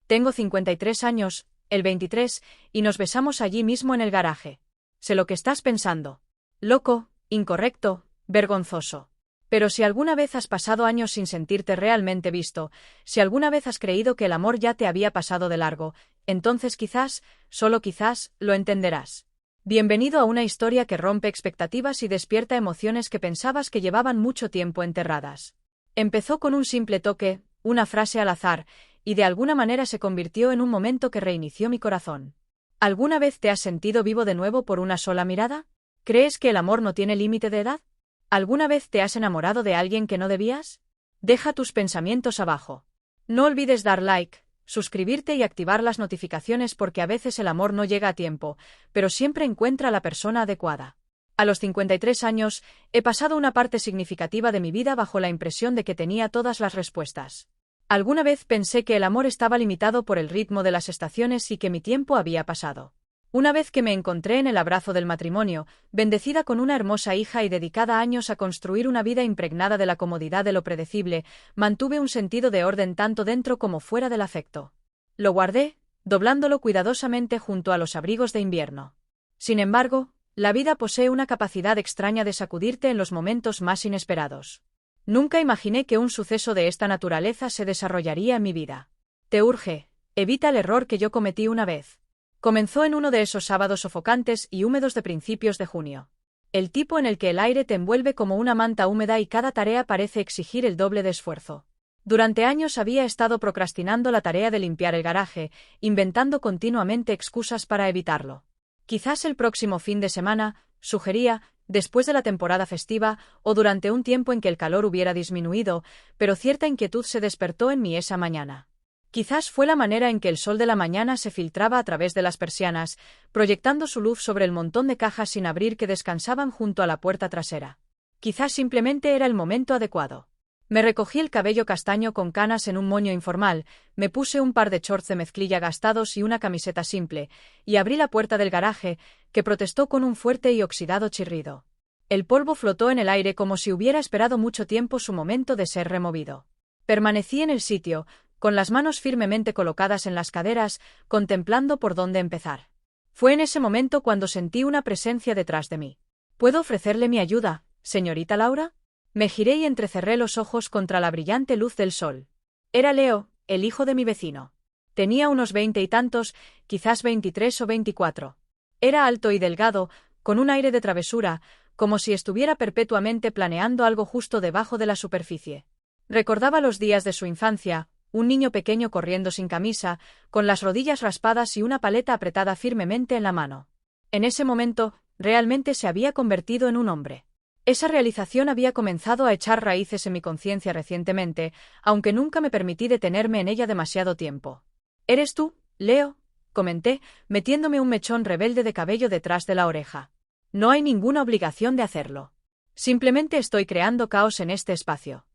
Tengo 53 años, el 23, y nos besamos allí mismo en el garaje. Sé lo que estás pensando. Loco, incorrecto, vergonzoso. Pero si alguna vez has pasado años sin sentirte realmente visto, si alguna vez has creído que el amor ya te había pasado de largo, entonces quizás, solo quizás, lo entenderás. Bienvenido a una historia que rompe expectativas y despierta emociones que pensabas que llevaban mucho tiempo enterradas. Empezó con un simple toque, una frase al azar, y de alguna manera se convirtió en un momento que reinició mi corazón. ¿Alguna vez te has sentido vivo de nuevo por una sola mirada? ¿Crees que el amor no tiene límite de edad? ¿Alguna vez te has enamorado de alguien que no debías? Deja tus pensamientos abajo. No olvides dar like, suscribirte y activar las notificaciones porque a veces el amor no llega a tiempo, pero siempre encuentra a la persona adecuada. A los 53 años, he pasado una parte significativa de mi vida bajo la impresión de que tenía todas las respuestas. Alguna vez pensé que el amor estaba limitado por el ritmo de las estaciones y que mi tiempo había pasado. Una vez que me encontré en el abrazo del matrimonio, bendecida con una hermosa hija y dedicada años a construir una vida impregnada de la comodidad de lo predecible, mantuve un sentido de orden tanto dentro como fuera del afecto. Lo guardé, doblándolo cuidadosamente junto a los abrigos de invierno. Sin embargo, la vida posee una capacidad extraña de sacudirte en los momentos más inesperados. Nunca imaginé que un suceso de esta naturaleza se desarrollaría en mi vida. Te urge, evita el error que yo cometí una vez. Comenzó en uno de esos sábados sofocantes y húmedos de principios de junio. El tipo en el que el aire te envuelve como una manta húmeda y cada tarea parece exigir el doble de esfuerzo. Durante años había estado procrastinando la tarea de limpiar el garaje, inventando continuamente excusas para evitarlo. Quizás el próximo fin de semana, sugería, después de la temporada festiva o durante un tiempo en que el calor hubiera disminuido, pero cierta inquietud se despertó en mí esa mañana. Quizás fue la manera en que el sol de la mañana se filtraba a través de las persianas, proyectando su luz sobre el montón de cajas sin abrir que descansaban junto a la puerta trasera. Quizás simplemente era el momento adecuado. Me recogí el cabello castaño con canas en un moño informal, me puse un par de shorts de mezclilla gastados y una camiseta simple, y abrí la puerta del garaje, que protestó con un fuerte y oxidado chirrido. El polvo flotó en el aire como si hubiera esperado mucho tiempo su momento de ser removido. Permanecí en el sitio, con las manos firmemente colocadas en las caderas, contemplando por dónde empezar. Fue en ese momento cuando sentí una presencia detrás de mí. ¿Puedo ofrecerle mi ayuda, señorita Laura? Me giré y entrecerré los ojos contra la brillante luz del sol. Era Leo, el hijo de mi vecino. Tenía unos 20 y tantos, quizás 23 o 24. Era alto y delgado, con un aire de travesura, como si estuviera perpetuamente planeando algo justo debajo de la superficie. Recordaba los días de su infancia, un niño pequeño corriendo sin camisa, con las rodillas raspadas y una paleta apretada firmemente en la mano. En ese momento, realmente se había convertido en un hombre. Esa realización había comenzado a echar raíces en mi conciencia recientemente, aunque nunca me permití detenerme en ella demasiado tiempo. ¿Eres tú, Leo?, comenté, metiéndome un mechón rebelde de cabello detrás de la oreja. No hay ninguna obligación de hacerlo. Simplemente estoy creando caos en este espacio.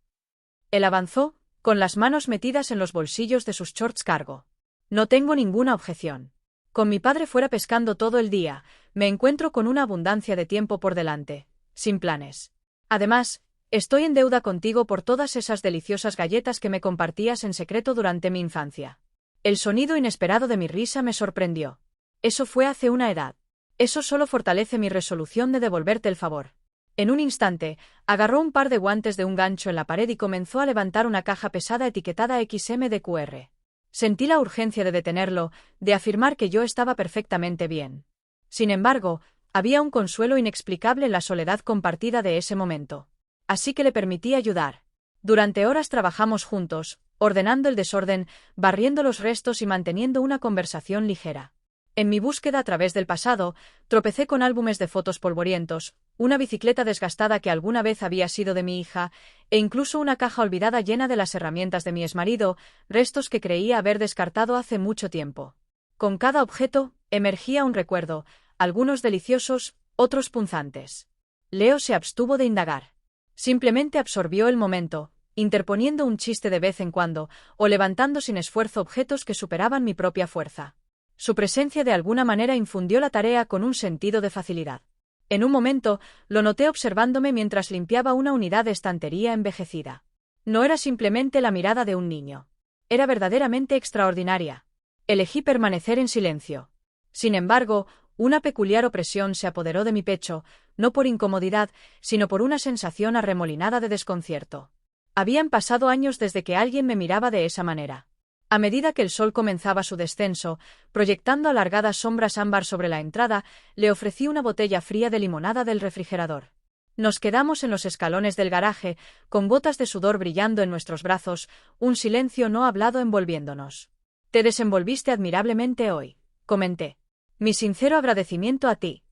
Él avanzó, con las manos metidas en los bolsillos de sus shorts cargo. No tengo ninguna objeción. Con mi padre fuera pescando todo el día, me encuentro con una abundancia de tiempo por delante, sin planes. Además, estoy en deuda contigo por todas esas deliciosas galletas que me compartías en secreto durante mi infancia. El sonido inesperado de mi risa me sorprendió. Eso fue hace una edad. Eso solo fortalece mi resolución de devolverte el favor. En un instante, agarró un par de guantes de un gancho en la pared y comenzó a levantar una caja pesada etiquetada XMDQR. Sentí la urgencia de detenerlo, de afirmar que yo estaba perfectamente bien. Sin embargo, había un consuelo inexplicable en la soledad compartida de ese momento. Así que le permití ayudar. Durante horas trabajamos juntos, ordenando el desorden, barriendo los restos y manteniendo una conversación ligera. En mi búsqueda a través del pasado, tropecé con álbumes de fotos polvorientos, una bicicleta desgastada que alguna vez había sido de mi hija, e incluso una caja olvidada llena de las herramientas de mi exmarido, restos que creía haber descartado hace mucho tiempo. Con cada objeto, emergía un recuerdo, algunos deliciosos, otros punzantes. Leo se abstuvo de indagar. Simplemente absorbió el momento, interponiendo un chiste de vez en cuando, o levantando sin esfuerzo objetos que superaban mi propia fuerza. Su presencia de alguna manera infundió la tarea con un sentido de facilidad. En un momento, lo noté observándome mientras limpiaba una unidad de estantería envejecida. No era simplemente la mirada de un niño. Era verdaderamente extraordinaria. Elegí permanecer en silencio. Sin embargo, una peculiar opresión se apoderó de mi pecho, no por incomodidad, sino por una sensación arremolinada de desconcierto. Habían pasado años desde que alguien me miraba de esa manera. A medida que el sol comenzaba su descenso, proyectando alargadas sombras ámbar sobre la entrada, le ofrecí una botella fría de limonada del refrigerador. Nos quedamos en los escalones del garaje, con gotas de sudor brillando en nuestros brazos, un silencio no hablado envolviéndonos. «Te desenvolviste admirablemente hoy», comenté. «Mi sincero agradecimiento a ti».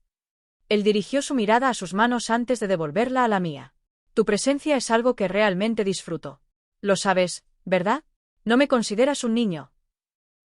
Él dirigió su mirada a sus manos antes de devolverla a la mía. «Tu presencia es algo que realmente disfruto. Lo sabes, ¿verdad? No me consideras un niño».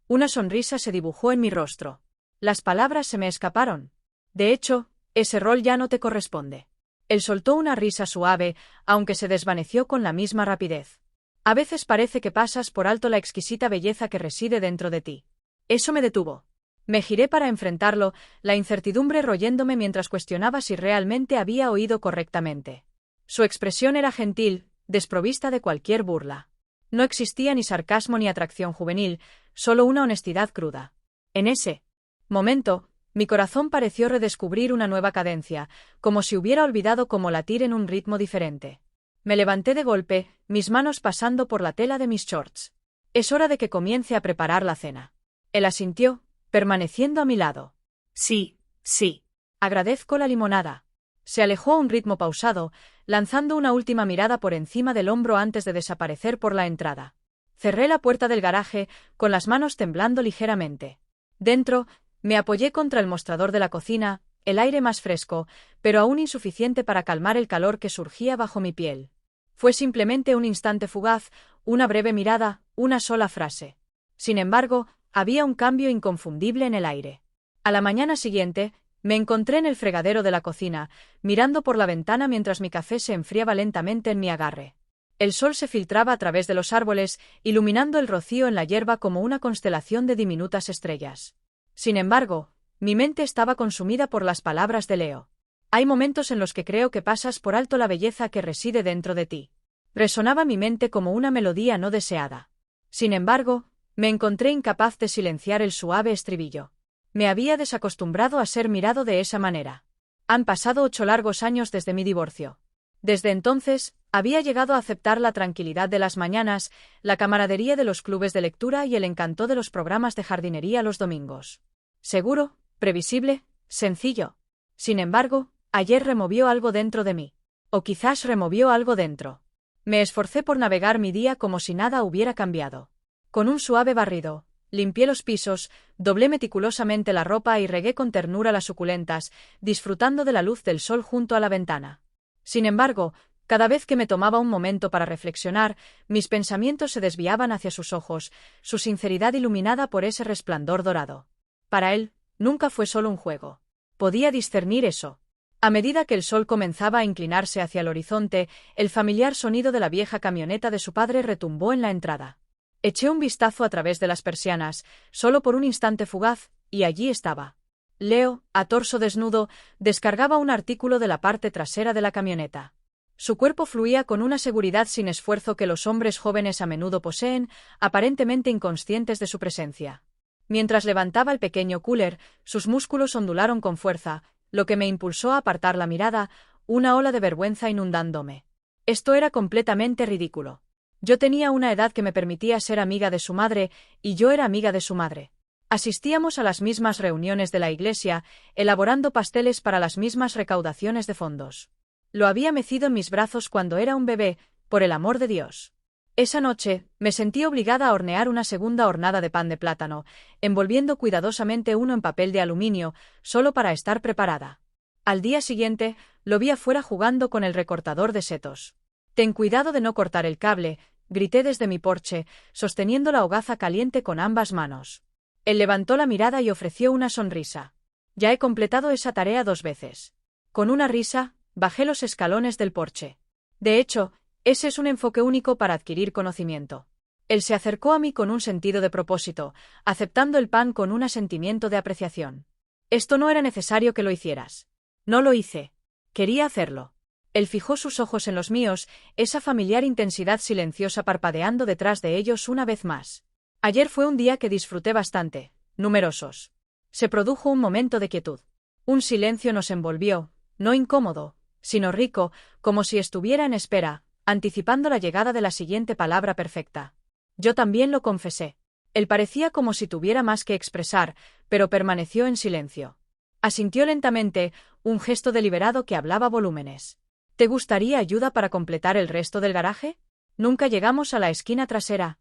Una sonrisa se dibujó en mi rostro. Las palabras se me escaparon. «De hecho, ese rol ya no te corresponde». Él soltó una risa suave, aunque se desvaneció con la misma rapidez. «A veces parece que pasas por alto la exquisita belleza que reside dentro de ti». Eso me detuvo. Me giré para enfrentarlo, la incertidumbre royéndome mientras cuestionaba si realmente había oído correctamente. Su expresión era gentil, desprovista de cualquier burla. No existía ni sarcasmo ni atracción juvenil, solo una honestidad cruda. En ese momento, mi corazón pareció redescubrir una nueva cadencia, como si hubiera olvidado cómo latir en un ritmo diferente. Me levanté de golpe, mis manos pasando por la tela de mis shorts. «Es hora de que comience a preparar la cena». Él asintió, permaneciendo a mi lado. «Sí, sí. Agradezco la limonada». Se alejó a un ritmo pausado, lanzando una última mirada por encima del hombro antes de desaparecer por la entrada. Cerré la puerta del garaje, con las manos temblando ligeramente. Dentro, me apoyé contra el mostrador de la cocina, el aire más fresco, pero aún insuficiente para calmar el calor que surgía bajo mi piel. Fue simplemente un instante fugaz, una breve mirada, una sola frase. Sin embargo, había un cambio inconfundible en el aire. A la mañana siguiente, me encontré en el fregadero de la cocina, mirando por la ventana mientras mi café se enfriaba lentamente en mi agarre. El sol se filtraba a través de los árboles, iluminando el rocío en la hierba como una constelación de diminutas estrellas. Sin embargo, mi mente estaba consumida por las palabras de Leo. «Hay momentos en los que creo que pasas por alto la belleza que reside dentro de ti». Resonaba mi mente como una melodía no deseada. Sin embargo, me encontré incapaz de silenciar el suave estribillo. Me había desacostumbrado a ser mirado de esa manera. Han pasado 8 largos años desde mi divorcio. Desde entonces, había llegado a aceptar la tranquilidad de las mañanas, la camaradería de los clubes de lectura y el encanto de los programas de jardinería los domingos. Seguro, previsible, sencillo. Sin embargo, ayer removió algo dentro de mí. O quizás removió algo dentro. Me esforcé por navegar mi día como si nada hubiera cambiado. Con un suave barrido, limpié los pisos, doblé meticulosamente la ropa y regué con ternura las suculentas, disfrutando de la luz del sol junto a la ventana. Sin embargo, cada vez que me tomaba un momento para reflexionar, mis pensamientos se desviaban hacia sus ojos, su sinceridad iluminada por ese resplandor dorado. Para él, nunca fue solo un juego. Podía discernir eso. A medida que el sol comenzaba a inclinarse hacia el horizonte, el familiar sonido de la vieja camioneta de su padre retumbó en la entrada. Eché un vistazo a través de las persianas, solo por un instante fugaz, y allí estaba. Leo, a torso desnudo, descargaba un artículo de la parte trasera de la camioneta. Su cuerpo fluía con una seguridad sin esfuerzo que los hombres jóvenes a menudo poseen, aparentemente inconscientes de su presencia. Mientras levantaba el pequeño cooler, sus músculos ondularon con fuerza, lo que me impulsó a apartar la mirada, una ola de vergüenza inundándome. Esto era completamente ridículo. Yo tenía una edad que me permitía ser amiga de su madre, y yo era amiga de su madre. Asistíamos a las mismas reuniones de la iglesia, elaborando pasteles para las mismas recaudaciones de fondos. Lo había mecido en mis brazos cuando era un bebé, por el amor de Dios. Esa noche, me sentí obligada a hornear una segunda hornada de pan de plátano, envolviendo cuidadosamente uno en papel de aluminio, solo para estar preparada. Al día siguiente, lo vi afuera jugando con el recortador de setos. «Ten cuidado de no cortar el cable», grité desde mi porche, sosteniendo la hogaza caliente con ambas manos. Él levantó la mirada y ofreció una sonrisa. «Ya he completado esa tarea 2 veces». Con una risa, bajé los escalones del porche. De hecho, ese es un enfoque único para adquirir conocimiento. Él se acercó a mí con un sentido de propósito, aceptando el pan con un asentimiento de apreciación. «Esto no era necesario que lo hicieras». «No lo hice. Quería hacerlo». Él fijó sus ojos en los míos, esa familiar intensidad silenciosa parpadeando detrás de ellos una vez más. Ayer fue un día que disfruté bastante. Numerosos. Se produjo un momento de quietud. Un silencio nos envolvió, no incómodo, sino rico, como si estuviera en espera, anticipando la llegada de la siguiente palabra perfecta. Yo también lo confesé. Él parecía como si tuviera más que expresar, pero permaneció en silencio. Asintió lentamente, un gesto deliberado que hablaba volúmenes. ¿Te gustaría ayuda para completar el resto del garaje? Nunca llegamos a la esquina trasera.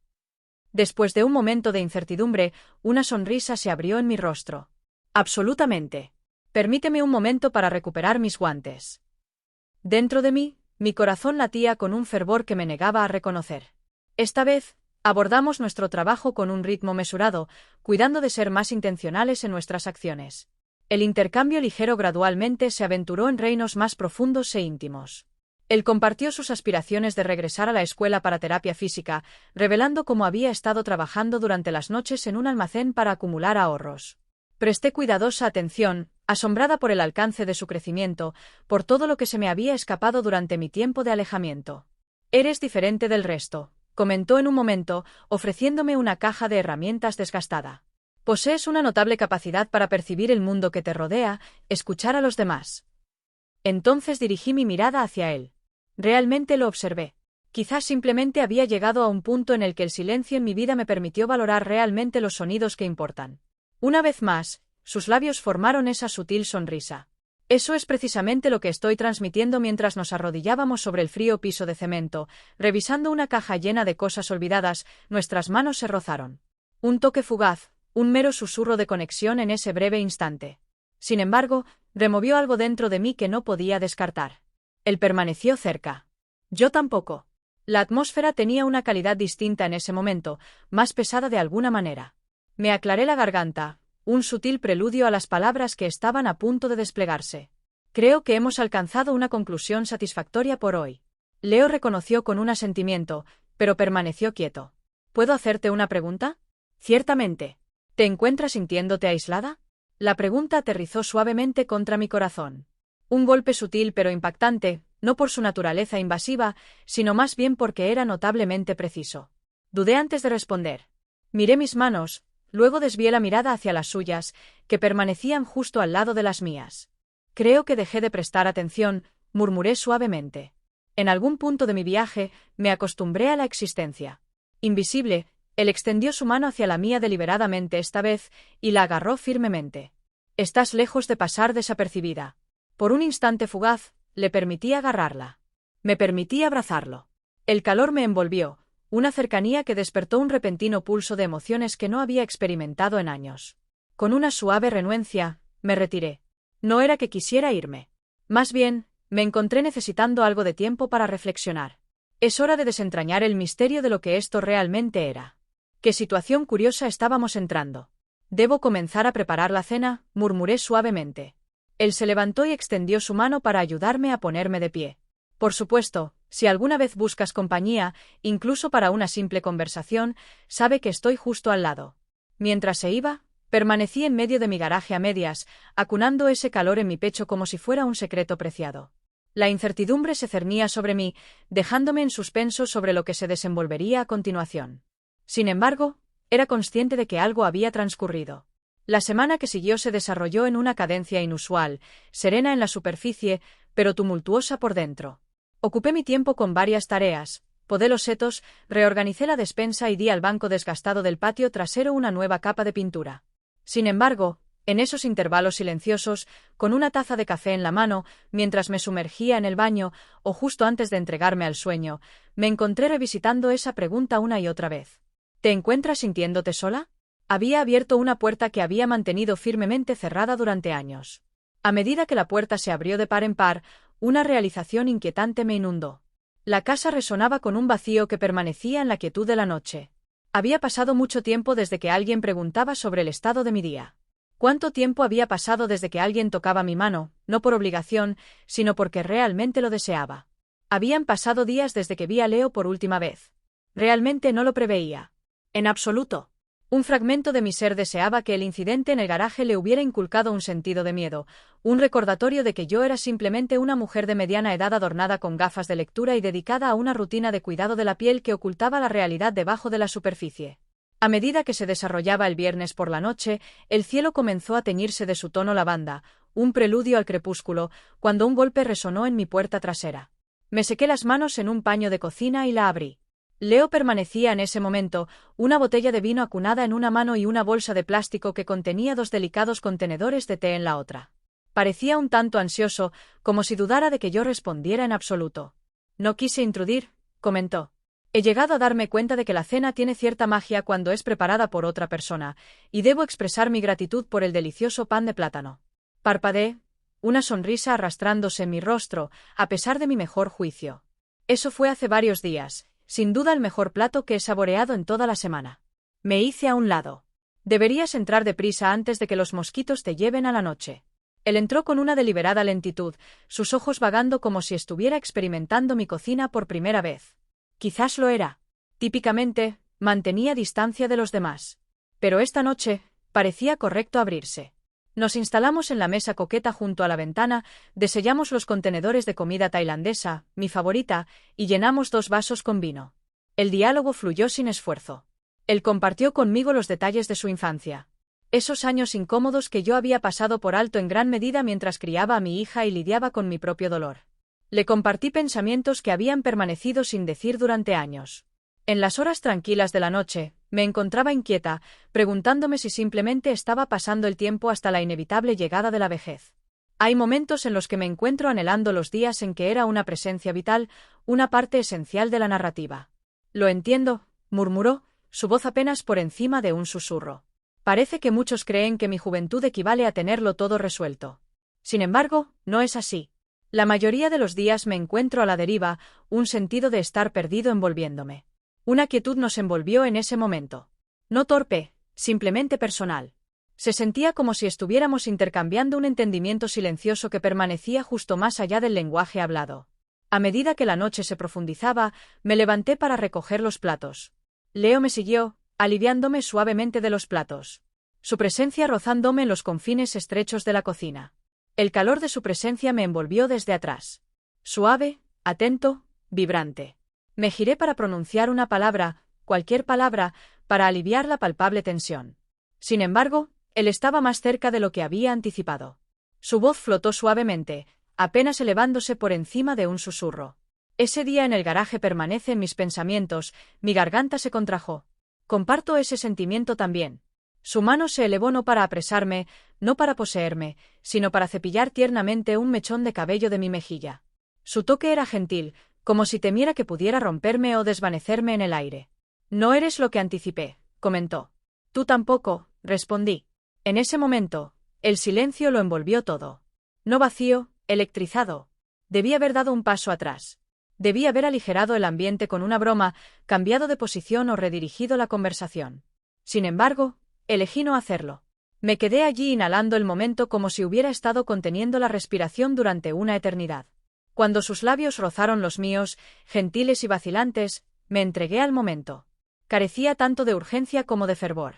Después de un momento de incertidumbre, una sonrisa se abrió en mi rostro. Absolutamente. Permíteme un momento para recuperar mis guantes. Dentro de mí, mi corazón latía con un fervor que me negaba a reconocer. Esta vez, abordamos nuestro trabajo con un ritmo mesurado, cuidando de ser más intencionales en nuestras acciones. El intercambio ligero gradualmente se aventuró en reinos más profundos e íntimos. Él compartió sus aspiraciones de regresar a la escuela para terapia física, revelando cómo había estado trabajando durante las noches en un almacén para acumular ahorros. Presté cuidadosa atención, asombrada por el alcance de su crecimiento, por todo lo que se me había escapado durante mi tiempo de alejamiento. Eres diferente del resto, comentó en un momento, ofreciéndome una caja de herramientas desgastada. Posees una notable capacidad para percibir el mundo que te rodea, escuchar a los demás. Entonces dirigí mi mirada hacia él. Realmente lo observé. Quizás simplemente había llegado a un punto en el que el silencio en mi vida me permitió valorar realmente los sonidos que importan. Una vez más, sus labios formaron esa sutil sonrisa. Eso es precisamente lo que estoy transmitiendo mientras nos arrodillábamos sobre el frío piso de cemento, revisando una caja llena de cosas olvidadas, nuestras manos se rozaron. Un toque fugaz, un mero susurro de conexión en ese breve instante. Sin embargo, removió algo dentro de mí que no podía descartar. Él permaneció cerca. Yo tampoco. La atmósfera tenía una calidad distinta en ese momento, más pesada de alguna manera. Me aclaré la garganta, un sutil preludio a las palabras que estaban a punto de desplegarse. Creo que hemos alcanzado una conclusión satisfactoria por hoy. Leo reconoció con un asentimiento, pero permaneció quieto. ¿Puedo hacerte una pregunta? Ciertamente. ¿Te encuentras sintiéndote aislada? La pregunta aterrizó suavemente contra mi corazón. Un golpe sutil pero impactante, no por su naturaleza invasiva, sino más bien porque era notablemente preciso. Dudé antes de responder. Miré mis manos, luego desvié la mirada hacia las suyas, que permanecían justo al lado de las mías. Creo que dejé de prestar atención, murmuré suavemente. En algún punto de mi viaje, me acostumbré a la existencia. Invisible, él extendió su mano hacia la mía deliberadamente esta vez, y la agarró firmemente. Estás lejos de pasar desapercibida. Por un instante fugaz, le permití agarrarla. Me permití abrazarlo. El calor me envolvió, una cercanía que despertó un repentino pulso de emociones que no había experimentado en años. Con una suave renuencia, me retiré. No era que quisiera irme. Más bien, me encontré necesitando algo de tiempo para reflexionar. Es hora de desentrañar el misterio de lo que esto realmente era. ¿Qué situación curiosa estábamos entrando? Debo comenzar a preparar la cena, murmuré suavemente. Él se levantó y extendió su mano para ayudarme a ponerme de pie. Por supuesto, si alguna vez buscas compañía, incluso para una simple conversación, sabe que estoy justo al lado. Mientras se iba, permanecí en medio de mi garaje a medias, acunando ese calor en mi pecho como si fuera un secreto preciado. La incertidumbre se cernía sobre mí, dejándome en suspenso sobre lo que se desenvolvería a continuación. Sin embargo, era consciente de que algo había transcurrido. La semana que siguió se desarrolló en una cadencia inusual, serena en la superficie, pero tumultuosa por dentro. Ocupé mi tiempo con varias tareas, podé los setos, reorganicé la despensa y di al banco desgastado del patio trasero una nueva capa de pintura. Sin embargo, en esos intervalos silenciosos, con una taza de café en la mano, mientras me sumergía en el baño, o justo antes de entregarme al sueño, me encontré revisitando esa pregunta una y otra vez. ¿Te encuentras sintiéndote sola? Había abierto una puerta que había mantenido firmemente cerrada durante años. A medida que la puerta se abrió de par en par, una realización inquietante me inundó. La casa resonaba con un vacío que permanecía en la quietud de la noche. Había pasado mucho tiempo desde que alguien preguntaba sobre el estado de mi día. ¿Cuánto tiempo había pasado desde que alguien tocaba mi mano, no por obligación, sino porque realmente lo deseaba? Habían pasado días desde que vi a Leo por última vez. Realmente no lo preveía. En absoluto. Un fragmento de mi ser deseaba que el incidente en el garaje le hubiera inculcado un sentido de miedo, un recordatorio de que yo era simplemente una mujer de mediana edad adornada con gafas de lectura y dedicada a una rutina de cuidado de la piel que ocultaba la realidad debajo de la superficie. A medida que se desarrollaba el viernes por la noche, el cielo comenzó a teñirse de su tono lavanda, un preludio al crepúsculo, cuando un golpe resonó en mi puerta trasera. Me sequé las manos en un paño de cocina y la abrí. Leo permanecía en ese momento, una botella de vino acunada en una mano y una bolsa de plástico que contenía 2 delicados contenedores de té en la otra. Parecía un tanto ansioso, como si dudara de que yo respondiera en absoluto. No quise intrudir, comentó. He llegado a darme cuenta de que la cena tiene cierta magia cuando es preparada por otra persona, y debo expresar mi gratitud por el delicioso pan de plátano. Parpadeé, una sonrisa arrastrándose en mi rostro, a pesar de mi mejor juicio. Eso fue hace varios días. Sin duda el mejor plato que he saboreado en toda la semana. Me hice a un lado. Deberías entrar deprisa antes de que los mosquitos te lleven a la noche. Él entró con una deliberada lentitud, sus ojos vagando como si estuviera experimentando mi cocina por primera vez. Quizás lo era. Típicamente, mantenía distancia de los demás. Pero esta noche, parecía correcto abrirse. Nos instalamos en la mesa coqueta junto a la ventana, desellamos los contenedores de comida tailandesa, mi favorita, y llenamos 2 vasos con vino. El diálogo fluyó sin esfuerzo. Él compartió conmigo los detalles de su infancia. Esos años incómodos que yo había pasado por alto en gran medida mientras criaba a mi hija y lidiaba con mi propio dolor. Le compartí pensamientos que habían permanecido sin decir durante años. En las horas tranquilas de la noche, me encontraba inquieta, preguntándome si simplemente estaba pasando el tiempo hasta la inevitable llegada de la vejez. Hay momentos en los que me encuentro anhelando los días en que era una presencia vital, una parte esencial de la narrativa. Lo entiendo, murmuró, su voz apenas por encima de un susurro. Parece que muchos creen que mi juventud equivale a tenerlo todo resuelto. Sin embargo, no es así. La mayoría de los días me encuentro a la deriva, un sentido de estar perdido envolviéndome. Una quietud nos envolvió en ese momento. No torpe, simplemente personal. Se sentía como si estuviéramos intercambiando un entendimiento silencioso que permanecía justo más allá del lenguaje hablado. A medida que la noche se profundizaba, me levanté para recoger los platos. Leo me siguió, aliviándome suavemente de los platos. Su presencia rozándome en los confines estrechos de la cocina. El calor de su presencia me envolvió desde atrás. Suave, atento, vibrante. Me giré para pronunciar una palabra, cualquier palabra, para aliviar la palpable tensión. Sin embargo, él estaba más cerca de lo que había anticipado. Su voz flotó suavemente, apenas elevándose por encima de un susurro. Ese día en el garaje permanece en mis pensamientos, mi garganta se contrajo. Comparto ese sentimiento también. Su mano se elevó no para apresarme, no para poseerme, sino para cepillar tiernamente un mechón de cabello de mi mejilla. Su toque era gentil, como si temiera que pudiera romperme o desvanecerme en el aire. No eres lo que anticipé, comentó. Tú tampoco, respondí. En ese momento, el silencio lo envolvió todo. No vacío, electrizado. Debí haber dado un paso atrás. Debí haber aligerado el ambiente con una broma, cambiado de posición o redirigido la conversación. Sin embargo, elegí no hacerlo. Me quedé allí inhalando el momento como si hubiera estado conteniendo la respiración durante una eternidad. Cuando sus labios rozaron los míos, gentiles y vacilantes, me entregué al momento. Carecía tanto de urgencia como de fervor.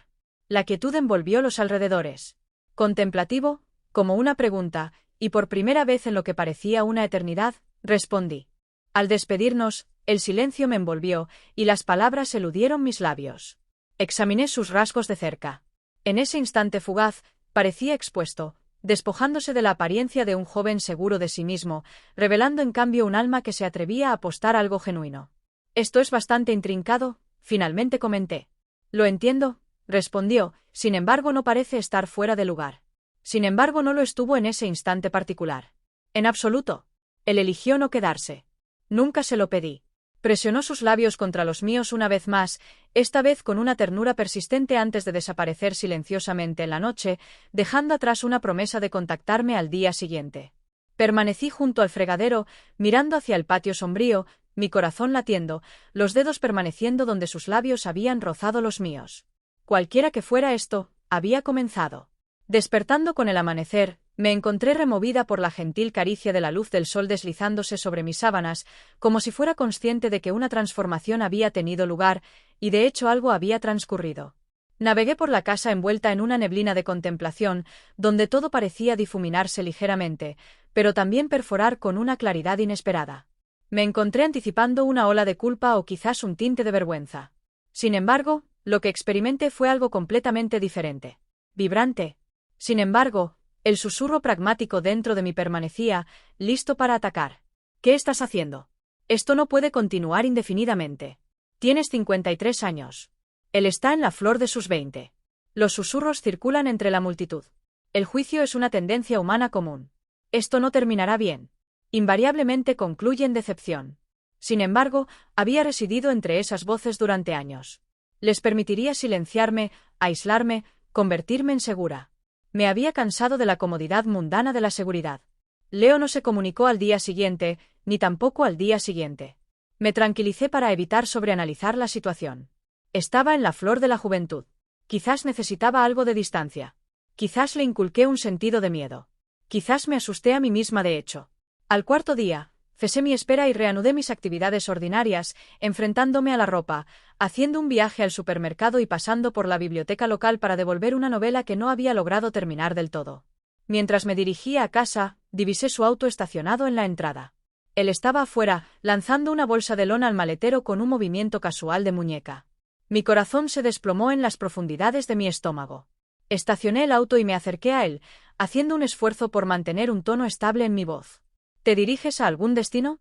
La quietud envolvió los alrededores. Contemplativo, como una pregunta, y por primera vez en lo que parecía una eternidad, respondí. Al despedirnos, el silencio me envolvió, y las palabras eludieron mis labios. Examiné sus rasgos de cerca. En ese instante fugaz, parecía expuesto, despojándose de la apariencia de un joven seguro de sí mismo, revelando en cambio un alma que se atrevía a apostar algo genuino. Esto es bastante intrincado, finalmente comenté. Lo entiendo, respondió, sin embargo no parece estar fuera de lugar. Sin embargo no lo estuvo en ese instante particular. En absoluto. Él eligió no quedarse. Nunca se lo pedí. Presionó sus labios contra los míos una vez más, esta vez con una ternura persistente antes de desaparecer silenciosamente en la noche, dejando atrás una promesa de contactarme al día siguiente. Permanecí junto al fregadero, mirando hacia el patio sombrío, mi corazón latiendo, los dedos permaneciendo donde sus labios habían rozado los míos. Cualquiera que fuera esto, había comenzado. Despertando con el amanecer, me encontré removida por la gentil caricia de la luz del sol deslizándose sobre mis sábanas, como si fuera consciente de que una transformación había tenido lugar, y de hecho algo había transcurrido. Navegué por la casa envuelta en una neblina de contemplación, donde todo parecía difuminarse ligeramente, pero también perforar con una claridad inesperada. Me encontré anticipando una ola de culpa o quizás un tinte de vergüenza. Sin embargo, lo que experimenté fue algo completamente diferente. Vibrante. Sin embargo, el susurro pragmático dentro de mí permanecía, listo para atacar. ¿Qué estás haciendo? Esto no puede continuar indefinidamente. Tienes 53 años. Él está en la flor de sus 20. Los susurros circulan entre la multitud. El juicio es una tendencia humana común. Esto no terminará bien. Invariablemente concluye en decepción. Sin embargo, había residido entre esas voces durante años. Les permitiría silenciarme, aislarme, convertirme en segura. Me había cansado de la comodidad mundana de la seguridad. Leo no se comunicó al día siguiente, ni tampoco al día siguiente. Me tranquilicé para evitar sobreanalizar la situación. Estaba en la flor de la juventud. Quizás necesitaba algo de distancia. Quizás le inculqué un sentido de miedo. Quizás me asusté a mí misma de hecho. Al cuarto día, cesé mi espera y reanudé mis actividades ordinarias, enfrentándome a la ropa, haciendo un viaje al supermercado y pasando por la biblioteca local para devolver una novela que no había logrado terminar del todo. Mientras me dirigía a casa, divisé su auto estacionado en la entrada. Él estaba afuera, lanzando una bolsa de lona al maletero con un movimiento casual de muñeca. Mi corazón se desplomó en las profundidades de mi estómago. Estacioné el auto y me acerqué a él, haciendo un esfuerzo por mantener un tono estable en mi voz. ¿Te diriges a algún destino?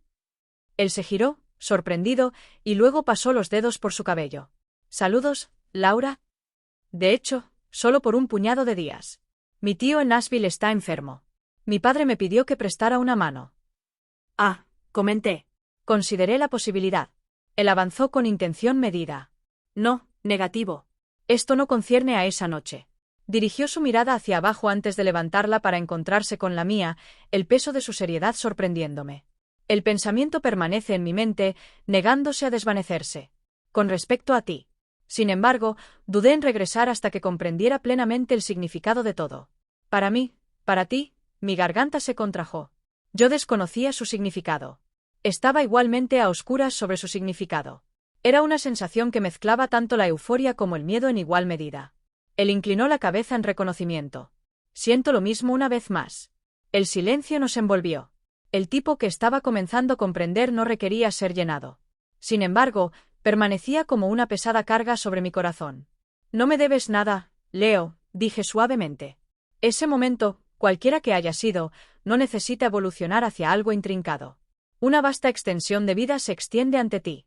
Él se giró, sorprendido, y luego pasó los dedos por su cabello. ¿Saludos, Laura? De hecho, solo por un puñado de días. Mi tío en Nashville está enfermo. Mi padre me pidió que prestara una mano. Ah, comenté. Consideré la posibilidad. Él avanzó con intención medida. No, negativo. Esto no concierne a esa noche. Dirigió su mirada hacia abajo antes de levantarla para encontrarse con la mía, el peso de su seriedad sorprendiéndome. El pensamiento permanece en mi mente, negándose a desvanecerse. Con respecto a ti. Sin embargo, dudé en regresar hasta que comprendiera plenamente el significado de todo. Para mí, para ti, mi garganta se contrajo. Yo desconocía su significado. Estaba igualmente a oscuras sobre su significado. Era una sensación que mezclaba tanto la euforia como el miedo en igual medida. Él inclinó la cabeza en reconocimiento. Siento lo mismo una vez más. El silencio nos envolvió. El tipo que estaba comenzando a comprender no requería ser llenado. Sin embargo, permanecía como una pesada carga sobre mi corazón. No me debes nada, Leo, dije suavemente. Ese momento, cualquiera que haya sido, no necesita evolucionar hacia algo intrincado. Una vasta extensión de vida se extiende ante ti.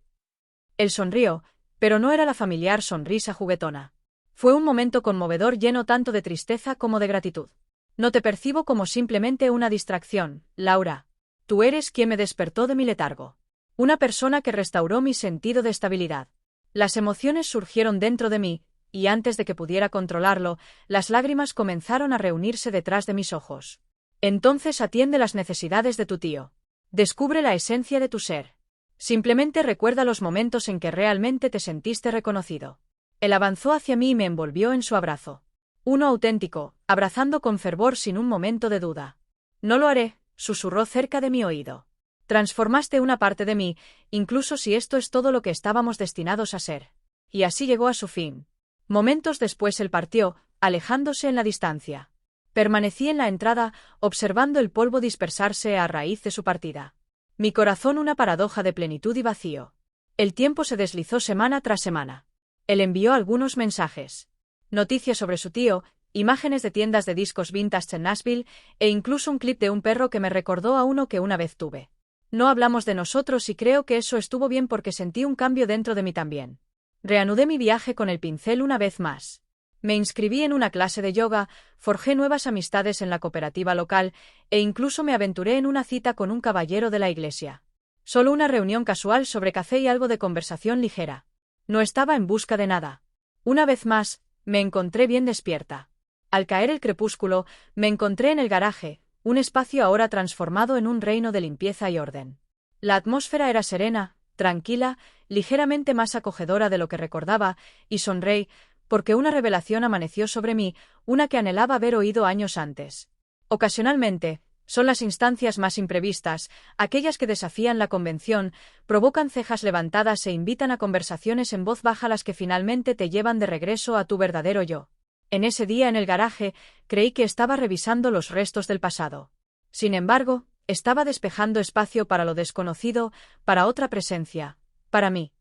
Él sonrió, pero no era la familiar sonrisa juguetona. Fue un momento conmovedor lleno tanto de tristeza como de gratitud. No te percibo como simplemente una distracción, Laura. Tú eres quien me despertó de mi letargo. Una persona que restauró mi sentido de estabilidad. Las emociones surgieron dentro de mí, y antes de que pudiera controlarlo, las lágrimas comenzaron a reunirse detrás de mis ojos. Entonces atiende las necesidades de tu tío. Descubre la esencia de tu ser. Simplemente recuerda los momentos en que realmente te sentiste reconocido. Él avanzó hacia mí y me envolvió en su abrazo. Uno auténtico, abrazando con fervor sin un momento de duda. No lo haré, susurró cerca de mi oído. Transformaste una parte de mí, incluso si esto es todo lo que estábamos destinados a ser. Y así llegó a su fin. Momentos después él partió, alejándose en la distancia. Permanecí en la entrada, observando el polvo dispersarse a raíz de su partida. Mi corazón una paradoja de plenitud y vacío. El tiempo se deslizó semana tras semana. Él envió algunos mensajes. Noticias sobre su tío, imágenes de tiendas de discos vintage en Nashville, e incluso un clip de un perro que me recordó a uno que una vez tuve. No hablamos de nosotros y creo que eso estuvo bien porque sentí un cambio dentro de mí también. Reanudé mi viaje con el pincel una vez más. Me inscribí en una clase de yoga, forjé nuevas amistades en la cooperativa local, e incluso me aventuré en una cita con un caballero de la iglesia. Solo una reunión casual sobre café y algo de conversación ligera. No estaba en busca de nada. Una vez más, me encontré bien despierta. Al caer el crepúsculo, me encontré en el garaje, un espacio ahora transformado en un reino de limpieza y orden. La atmósfera era serena, tranquila, ligeramente más acogedora de lo que recordaba, y sonreí, porque una revelación amaneció sobre mí, una que anhelaba haber oído años antes. Ocasionalmente, Son las instancias más imprevistas, aquellas que desafían la convención, provocan cejas levantadas e invitan a conversaciones en voz baja las que finalmente te llevan de regreso a tu verdadero yo. En ese día en el garaje, creí que estaba revisando los restos del pasado. Sin embargo, estaba despejando espacio para lo desconocido, para otra presencia, para mí.